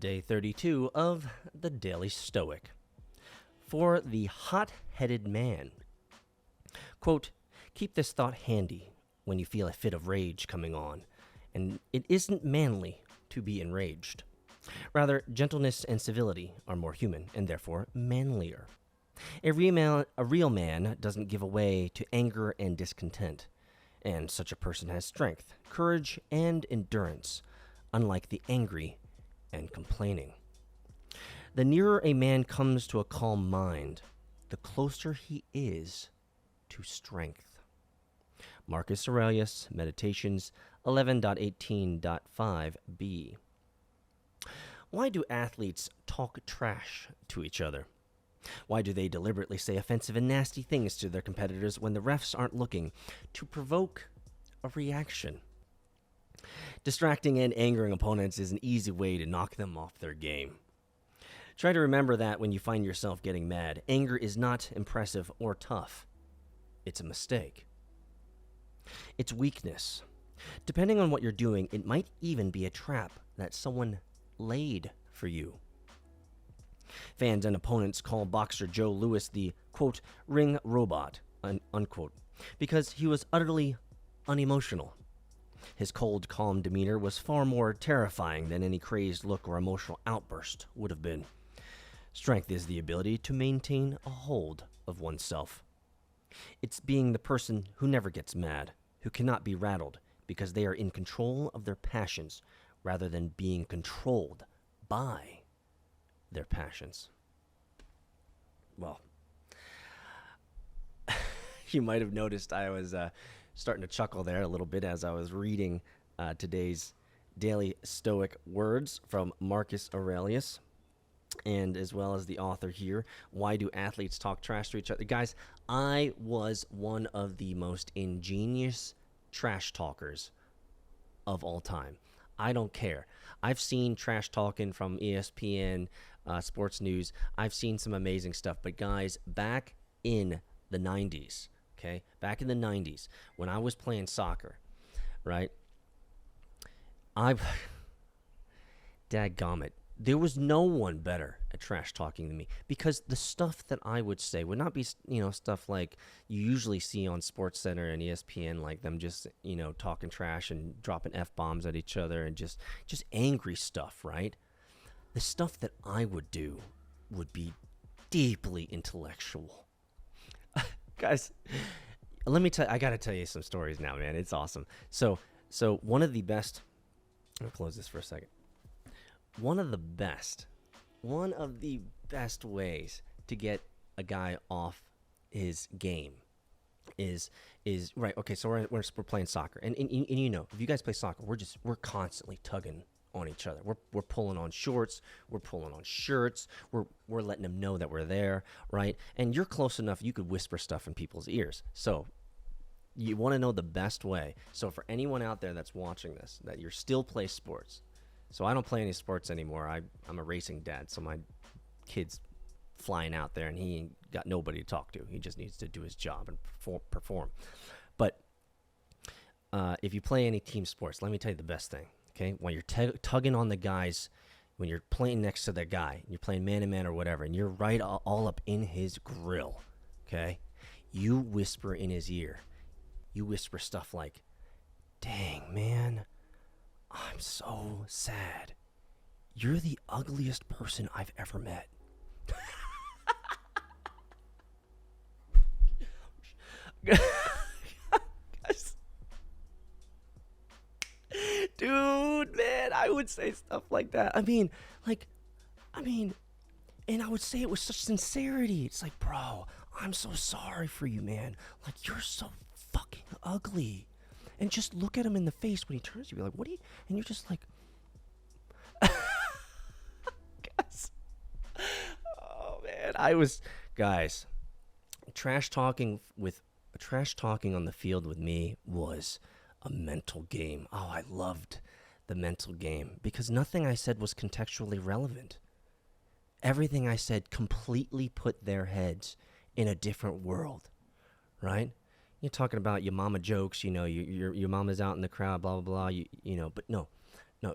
Day 32 of the Daily Stoic. For the hot-headed man. Quote, keep this thought handy when you feel a fit of rage coming on, and it isn't manly to be enraged. Rather, gentleness and civility are more human, and therefore manlier. A real man doesn't give way to anger and discontent, and such a person has strength, courage, and endurance, unlike the angry and complaining. The nearer a man comes to a calm mind, the closer he is to strength. Marcus Aurelius, Meditations 11.18.5b. Why do athletes talk trash to each other? Why do they deliberately say offensive and nasty things to their competitors when the refs aren't looking, to provoke a reaction? Distracting and angering opponents is an easy way to knock them off their game. Try to remember that when you find yourself getting mad. Anger is not impressive or tough. It's a mistake. It's weakness. Depending on what you're doing, it might even be a trap that someone laid for you. Fans and opponents call boxer Joe Louis the, quote, ring robot, unquote, because he was utterly unemotional. His cold, calm demeanor was far more terrifying than any crazed look or emotional outburst would have been. Strength is the ability to maintain a hold of oneself. It's being the person who never gets mad, who cannot be rattled because they are in control of their passions rather than being controlled by their passions. Well, you might have noticed I was starting to chuckle there a little bit as I was reading today's daily Stoic words from Marcus Aurelius, and as well as the author here. Why do athletes talk trash to each other? Guys, I was one of the most ingenious trash talkers of all time. I don't care. I've seen trash talking from ESPN, Sports News. I've seen some amazing stuff. But guys, back in the 90s, okay? Back in the 90s, when I was playing soccer, right? Dadgummit, there was no one better at trash talking than me, because the stuff that I would say would not be, stuff like you usually see on SportsCenter and ESPN, like them just, talking trash and dropping F-bombs at each other and just angry stuff, right? The stuff that I would do would be deeply intellectual. Guys, let me tell you, I got to tell you some stories now, man. It's awesome. So one of the best, I'm going to close this for a second. One of the best ways to get a guy off his game is right. Okay, so we're playing soccer, and if you guys play soccer, we're constantly tugging on each other. We're pulling on shorts, we're pulling on shirts, we're letting them know that we're there, right? And you're close enough, you could whisper stuff in people's ears. So you want to know the best way. So for anyone out there that's watching this, that you still play sports. So I don't play any sports anymore. I'm a racing dad, so my kid's flying out there, and he ain't got nobody to talk to. He just needs to do his job and perform. But if you play any team sports, let me tell you the best thing, okay? When you're tugging on the guys, when you're playing next to the guy, you're playing man-to-man or whatever, and you're right all up in his grill, okay? You whisper in his ear. You whisper stuff like, dang, man, I'm so sad. You're the ugliest person I've ever met. Dude, man, I would say stuff like that. I mean, and I would say it with such sincerity. It's like, bro, I'm so sorry for you, man. Like, you're so fucking ugly. And just look at him in the face when he turns to you. Be like, what are you? And you're just like, guys. Oh man, guys. Trash talking on the field with me was a mental game. Oh, I loved the mental game because nothing I said was contextually relevant. Everything I said completely put their heads in a different world, right? You're talking about your mama jokes, your mama's out in the crowd, blah, blah, blah, but no,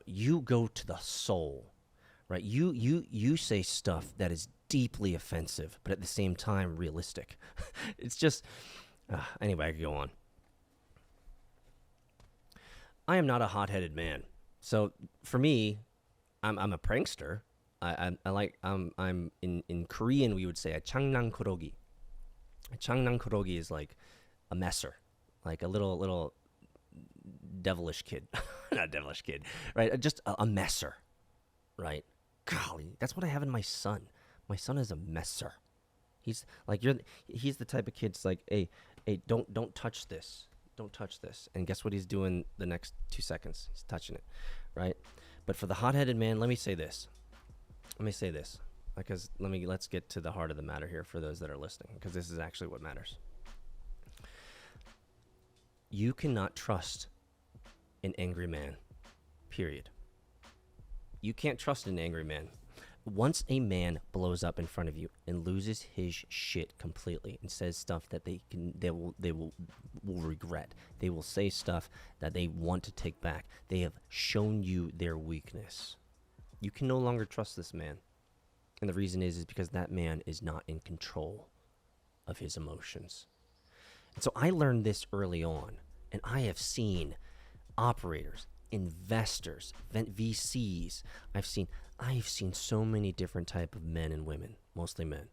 you go to the soul, right? You say stuff that is deeply offensive, but at the same time realistic. It's just anyway. I could go on. I am not a hot-headed man, so for me, I'm a prankster. I like I'm in Korean we would say a changnangkurogi. A changnangkurogi is like a messer, like a little devilish kid, not devilish kid, right? Just a messer, right? Golly, that's what I have in my son. My son is a messer. He's like he's the type of kid. It's like, hey, don't touch this, don't touch this. And guess what he's doing the next 2 seconds? He's touching it, right? But for the hot-headed man, let me say this. Because let's get to the heart of the matter here for those that are listening, because this is actually what matters. You cannot trust an angry man, period. You can't trust an angry man. Once a man blows up in front of you and loses his shit completely and says stuff that they will regret. They will say stuff that they want to take back. They have shown you their weakness. You can no longer trust this man. And the reason is because that man is not in control of his emotions. And so I learned this early on, and I have seen operators, investors, VCs. I've seen so many different type of men and women, mostly men,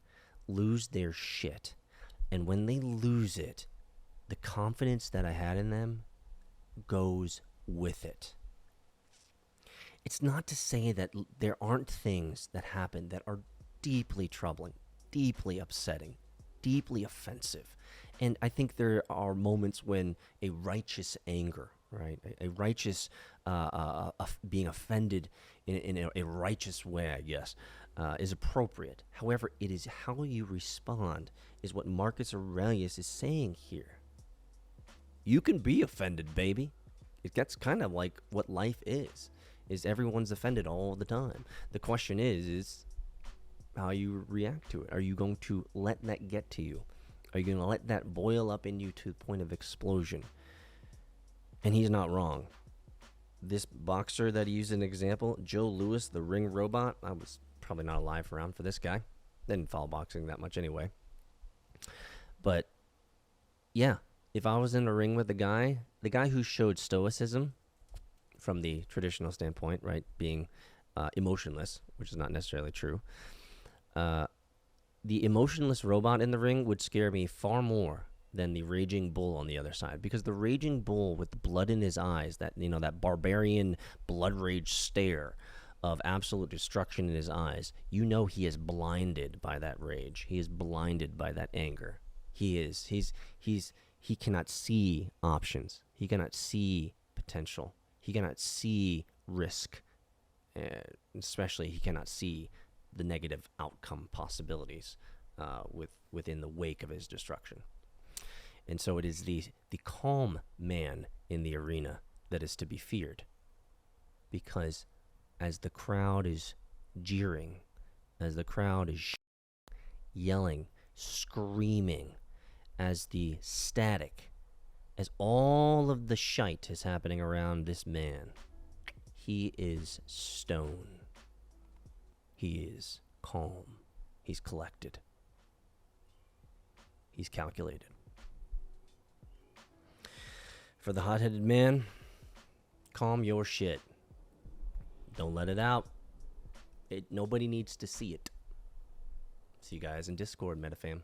lose their shit. And when they lose it, the confidence that I had in them goes with it. It's not to say that there aren't things that happen that are deeply troubling, deeply upsetting, deeply offensive. And I think there are moments when a righteous anger, right, a righteous being offended in a righteous way, I guess, is appropriate. However, it is how you respond is what Marcus Aurelius is saying here. You can be offended, baby. That's kind of like what life is everyone's offended all the time. The question is how you react to it. Are you going to let that get to you? Are you going to let that boil up in you to the point of explosion? And he's not wrong. This boxer that he used an example, Joe Louis, the ring robot, I was probably not alive around for this guy. Didn't follow boxing that much anyway. But yeah, if I was in a ring with the guy who showed stoicism from the traditional standpoint, right, being emotionless, which is not necessarily true, the emotionless robot in the ring would scare me far more than the raging bull on the other side, because the raging bull with the blood in his eyes, that barbarian blood rage stare of absolute destruction in his eyes, he is blinded by that rage. He is blinded by that anger. He cannot see options. He cannot see potential. He cannot see risk. Especially he cannot see the negative outcome possibilities within the wake of his destruction. And so it is the calm man in the arena that is to be feared. Because as the crowd is jeering, as the crowd is yelling, screaming, as the static, as all of the shite is happening around this man, he is stone. He is calm. He's collected. He's calculated. For the hot-headed man, calm your shit. Don't let it out. Nobody needs to see it. See you guys in Discord, MetaFam.